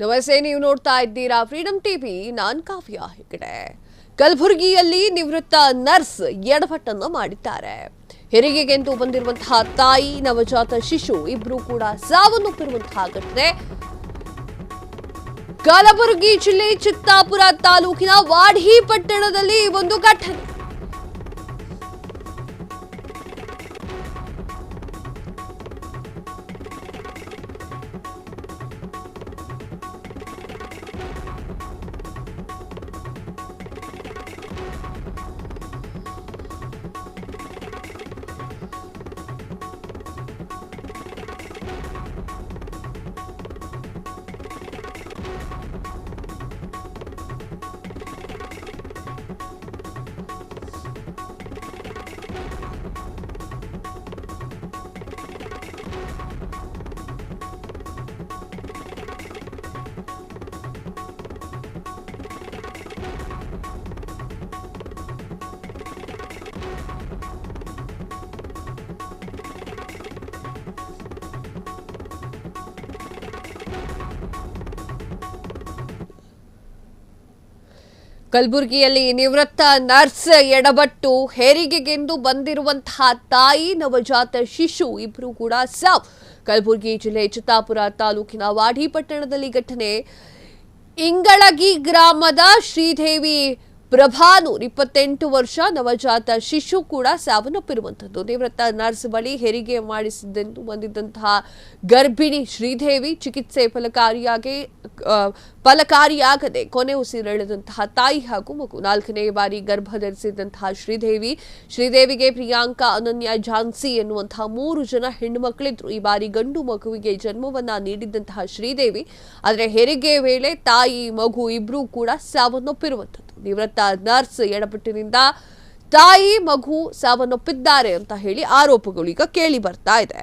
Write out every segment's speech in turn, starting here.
ನಮಸ್ತೆ, ನೀವು ನೋಡ್ತಾ ಇದ್ದೀರಾ ಫ್ರೀಡಂ ಟಿವಿ. ನಾನ್ ಕಾವ್ಯ ಹೆಗಡೆ. ಕಲಬುರಗಿಯಲ್ಲಿ ನಿವೃತ್ತ ನರ್ಸ್ ಎಡವಟ್ಟನ್ನು ಮಾಡಿದ್ದಾರೆ. ಹೆರಿಗೆಗೆಂದು ಬಂದಿರುವಂತಹ ತಾಯಿ, ನವಜಾತ ಶಿಶು ಇಬ್ರು ಕೂಡ ಸಾವನ್ನಪ್ಪಿರುವಂತಹ ಘಟನೆ ಕಲಬುರಗಿ ಜಿಲ್ಲೆ ಚಿತ್ತಾಪುರ ತಾಲೂಕಿನ ವಾಢಿ ಪಟ್ಟಣದಲ್ಲಿ ಒಂದು ಘಟನೆ. ಕಲಬುರಗಿಯಲ್ಲಿ ನಿವೃತ್ತ ನರ್ಸ್ ಎಡಬಟ್ಟು, ಹೆರಿಗೆಗೆಂದು ಬಂದಿರುವಂತಹ ತಾಯಿ, ನವಜಾತ ಶಿಶು ಇಬ್ರು ಕೂಡ ಸಾವು. ಕಲಬುರಗಿ ಜಿಲ್ಲೆ ಚಿತ್ತಾಪುರ ತಾಲೂಕಿನ ವಾಢಿ ಪಟ್ಟಣದಲ್ಲಿ ಘಟನೆ. ಇಂಗಳಗಿ ಗ್ರಾಮದ ಶ್ರೀದೇವಿ ಪ್ರಭಾನೂರ್ 28 ವರ್ಷ, ನವಜಾತ ಶಿಶು ಕೂಡ ಸಾವನ್ನಪ್ಪಿರುವಂಥದ್ದು. ನಿವೃತ್ತ ನರ್ಸ್ ಬಳಿ ಹೆರಿಗೆ ಮಾಡಿಸಿದ್ದೆಂದು ಬಂದಿದ್ದಂತಹ ಗರ್ಭಿಣಿ ಶ್ರೀದೇವಿ ಚಿಕಿತ್ಸೆ ಫಲಕಾರಿಯಾಗದೆ ಕೊನೆ ಉಸಿರೆಳೆದಂತಹ ತಾಯಿ ಹಾಗೂ ಮಗು. 4ನೇ ಬಾರಿ ಗರ್ಭ ಧರಿಸಿದಂತಹ ಶ್ರೀದೇವಿಗೆ ಪ್ರಿಯಾಂಕಾ, ಅನನ್ಯ, ಝಾನ್ಸಿ ಎನ್ನುವಂತಹ 3 ಜನ ಹೆಣ್ಣು ಮಕ್ಕಳಿದ್ರು. ಈ ಬಾರಿ ಗಂಡು ಮಗುವಿಗೆ ಜನ್ಮವನ್ನ ನೀಡಿದ್ದಂತಹ ಶ್ರೀದೇವಿ, ಆದರೆ ಹೆರಿಗೆ ವೇಳೆ ತಾಯಿ, ಮಗು ಇಬ್ರು ಕೂಡ ಸಾವನ್ನಪ್ಪಿರುವಂಥದ್ದು. ನಿವೃತ್ತ ನರ್ಸ್ ಎಡಪಟ್ಟಿನಿಂದ ತಾಯಿ, ಮಗು ಸಾವನ್ನಪ್ಪಿದ್ದಾರೆ ಅಂತ ಹೇಳಿ ಆರೋಪಗಳು ಈಗ ಕೇಳಿ ಬರ್ತಾ ಇದೆ.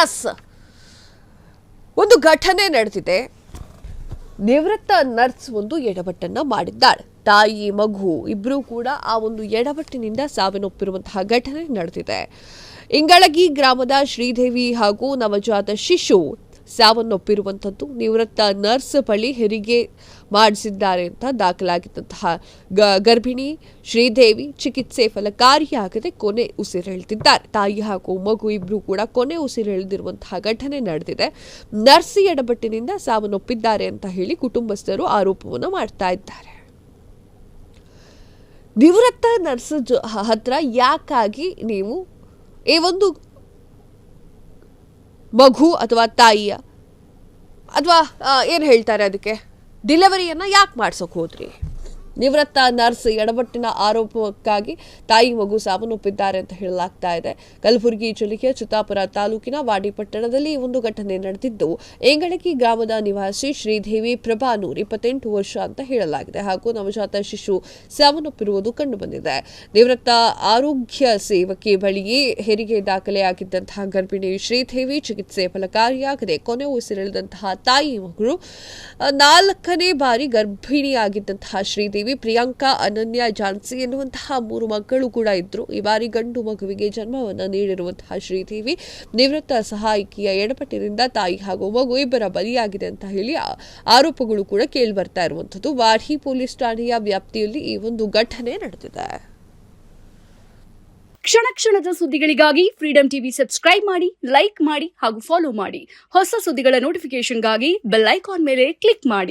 ಎಸ್, ಒಂದು ಘಟನೆ ನಡೆದಿದೆ. ನಿವೃತ್ತ ನರ್ಸ್ ಒಂದು ಎಡವಟ್ಟನ್ನ ಮಾಡಿದ್ದಾಳೆ. ತಾಯಿ, ಮಗು ಇಬ್ರು ಕೂಡ ಆ ಒಂದು ಎಡವಟ್ಟಿನಿಂದ ಸಾವನ್ನಪ್ಪಿರುವಂತಹ ಘಟನೆ ನಡೆದಿದೆ. ಇಂಗಳಗಿ ಗ್ರಾಮದ ಶ್ರೀದೇವಿ ಹಾಗೂ ನವಜಾತ ಶಿಶು ಸಾವನ್ನಪ್ಪಿರುವಂಥದ್ದು. ನಿವೃತ್ತ ನರ್ಸ್ ಬಳಿ ಹೆರಿಗೆ ಮಾಡಿಸಿದ್ದಾರೆ ಅಂತ ದಾಖಲಾಗಿದ್ದಂತಹ ಗರ್ಭಿಣಿ ಶ್ರೀದೇವಿ ಚಿಕಿತ್ಸೆ ಫಲಕಾರಿಯಾಗದೆ ಕೊನೆ ಉಸಿರೆಳೆದಿದ್ದಾರೆ. ತಾಯಿ ಹಾಗೂ ಮಗು ಇಬ್ರು ಕೂಡ ಕೊನೆ ಉಸಿರೆಳೆದಿರುವಂತಹ ಘಟನೆ ನಡೆದಿದೆ. ನರ್ಸ್ ಎಡಬಟ್ಟಿನಿಂದ ಸಾವನ್ನಪ್ಪಿದ್ದಾರೆ ಅಂತ ಹೇಳಿ ಕುಟುಂಬಸ್ಥರು ಆರೋಪವನ್ನು ಮಾಡ್ತಾ ಇದ್ದಾರೆ. ನಿವೃತ್ತ ನರ್ಸ್ ಹತ್ರ ಯಾಕಾಗಿ ನೀವು ಈ ಒಂದು ಮಗು ಅಥವಾ ತಾಯಿಯ ಅಥವಾ ಏನು ಹೇಳ್ತಾರೆ ಅದಕ್ಕೆ ಡೆಲಿವರಿಯನ್ನು ಯಾಕೆ ಮಾಡ್ಸೋಕೆ ಹೋದ್ರಿ? ನಿವೃತ್ತ ನರ್ಸ್ ಎಡವಟ್ಟಿನ ಆರೋಪಕ್ಕಾಗಿ ತಾಯಿ, ಮಗು ಸಾವನ್ನಪ್ಪಿದ್ದಾರೆ ಅಂತ ಹೇಳಲಾಗ್ತಾ ಇದೆ. ಕಲಬುರಗಿ ಜಿಲ್ಲೆಯ ಚಿತ್ತಾಪುರ ತಾಲೂಕಿನ ವಾಢಿ ಪಟ್ಟಣದಲ್ಲಿ ಒಂದು ಘಟನೆ ನಡೆದಿದ್ದು, ಏಂಗಳಗಿ ಗ್ರಾಮದ ನಿವಾಸಿ ಶ್ರೀದೇವಿ ಪ್ರಭಾನೂರ್ 28 ವರ್ಷ ಅಂತ ಹೇಳಲಾಗಿದೆ ಹಾಗೂ ನವಜಾತ ಶಿಶು ಸಾವನ್ನಪ್ಪಿರುವುದು ಕಂಡುಬಂದಿದೆ. ನಿವೃತ್ತ ಆರೋಗ್ಯ ಸೇವಕಿ ಬಳಿಯೇ ಹೆರಿಗೆ ದಾಖಲೆಯಾಗಿದ್ದಂತಹ ಗರ್ಭಿಣಿ ಶ್ರೀದೇವಿ ಚಿಕಿತ್ಸೆ ಫಲಕಾರಿಯಾಗದೆ ಕೊನೆ ಉಸಿರೆಳೆದಂತಹ ತಾಯಿ, ಮಗಳು 4ನೇ ಬಾರಿ ಗರ್ಭಿಣಿಯಾಗಿದ್ದಂತಹ ಶ್ರೀದೇವಿ, ಪ್ರಿಯಾಂಕಾ, ಅನನ್ಯ, ಝಾನ್ಸಿ ಎನ್ನುವಂತಹ 3 ಮಕ್ಕಳು ಕೂಡ ಇದ್ರು. ಈ ಬಾರಿ ಗಂಡು ಮಗುವಿಗೆ ಜನ್ಮವನ್ನು ನೀಡಿರುವಂತಹ ಶ್ರೀದೇವಿ ನಿವೃತ್ತ ಸಹಾಯಕಿಯ ಎಡಪಟ್ಟಿನಿಂದ ತಾಯಿ ಹಾಗೂ ಮಗು ಇಬ್ಬರ ಬಲಿಯಾಗಿದೆ ಅಂತ ಹೇಳಿ ಆರೋಪಗಳು ಕೂಡ ಕೇಳಿ ಬರ್ತಾ ಇರುವಂತದ್ದು. ವಾಢಿ ಪೊಲೀಸ್ ಠಾಣೆಯ ವ್ಯಾಪ್ತಿಯಲ್ಲಿ ಈ ಒಂದು ಘಟನೆ ನಡೆದಿದೆ. ಕ್ಷಣ ಕ್ಷಣದ ಸುದ್ದಿಗಳಿಗಾಗಿ ಫ್ರೀಡಂ ಟಿವಿ ಸಬ್ಸ್ಕ್ರೈಬ್ ಮಾಡಿ, ಲೈಕ್ ಮಾಡಿ ಹಾಗೂ ಫಾಲೋ ಮಾಡಿ. ಹೊಸ ಸುದ್ದಿಗಳ ನೋಟಿಫಿಕೇಶನ್ಗಾಗಿ ಬೆಲ್ ಐಕಾನ್ ಮೇಲೆ ಕ್ಲಿಕ್ ಮಾಡಿ.